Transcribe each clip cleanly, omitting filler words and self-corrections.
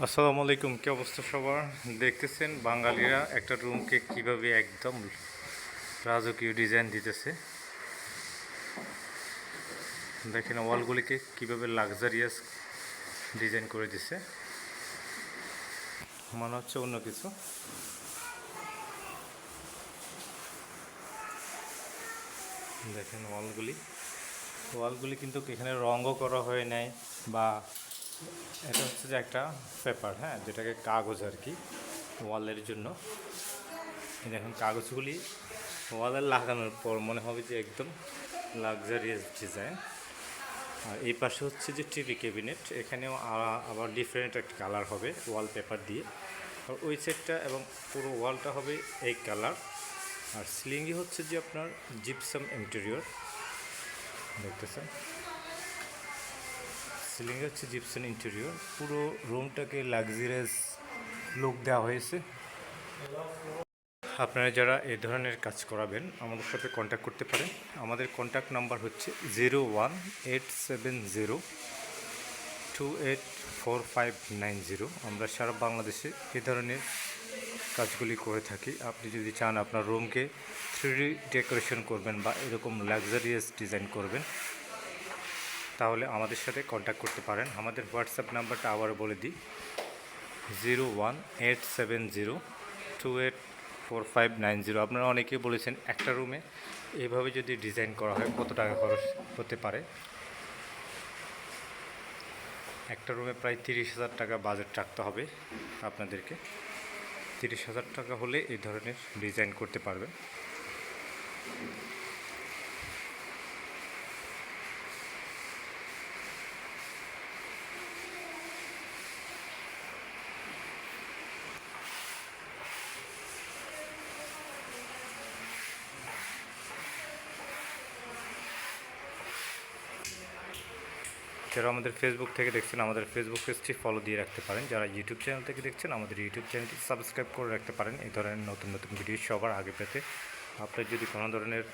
আসসালামু আলাইকুম, কি অবস্থা সবার? দেখতেছেন বাঙালিরা একটা রুমকে কিভাবে একদম রাজকীয় ডিজাইন দিতেছে। দেখেন ওয়ালগুলিকে কিভাবে লাক্সারিয়াস ডিজাইন করে দিছে, মনে হচ্ছে অন্য কিছু। দেখেন ওয়ালগুলি কিন্তু এখানে রঙও করা হয় নাই, বা এটা হচ্ছে যে একটা পেপার, হ্যাঁ, যেটাকে কাগজ আর কি, ওয়ালের জন্য। দেখেন কাগজগুলি ওয়ালে লাগানোর পর মনে হবে যে একদম লাক্সারিয়াস ডিজাইন। আর এই পাশে হচ্ছে যে টিভি ক্যাবিনেট, এখানেও আবার ডিফারেন্ট একটা কালার হবে ওয়ালপেপার দিয়ে। আর ওই সেটটা এবং পুরো ওয়ালটা হবে এই কালার। আর সিলিংয়ে হচ্ছে যে আপনার জিপসাম ইন্টেরিয়র, দেখতেছেন সিলিংয়ে হচ্ছে জিপসাম ইন্টেরিয়র। পুরো রুমটাকে লাক্সারিয়াস লুক দেওয়া হয়েছে। আপনারা যারা এই ধরনের কাজ করাবেন আমাদের সাথে কন্ট্যাক্ট করতে পারেন। আমাদের কন্ট্যাক্ট নাম্বার হচ্ছে 0187028459। আমরা সারা বাংলাদেশে এ ধরনের কাজগুলি করে থাকি। আপনি যদি চান আপনার রুমকে 3D ডেকোরেশন করবেন বা এরকম লাক্সারিয়াস ডিজাইন করবেন, তাহলে আমাদের সাথে কন্ট্যাক্ট করতে পারেন। আমাদের হোয়াটসঅ্যাপ নাম্বারটা আবারও বলে দিই, 0187028459। আপনারা অনেকেই বলেছেন একটা রুমে এইভাবে যদি ডিজাইন করা হয় কত টাকা খরচ হতে পারে। একটা রুমে প্রায় 30,000 টাকা বাজেট রাখতে হবে আপনাদেরকে। 30,000 টাকা হলে এই ধরনের ডিজাইন করতে পারবেন। যারা আমাদের ফেসবুক থেকে দেখছেন আমাদের ফেসবুক পেজটি ফলো দিয়ে রাখতে পারেন। যারা ইউটিউব চ্যানেল থেকে দেখছেন আমাদের ইউটিউব চ্যানেলটি সাবস্ক্রাইব করে রাখতে পারেন এই ধরনের নতুন নতুন ভিডিও সবার আগে পেতে। আপনার যদি কোনো ধরনের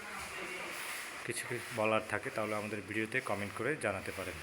কিছু বলার থাকে তাহলে আমাদের ভিডিওতে কমেন্ট করে জানাতে পারেন।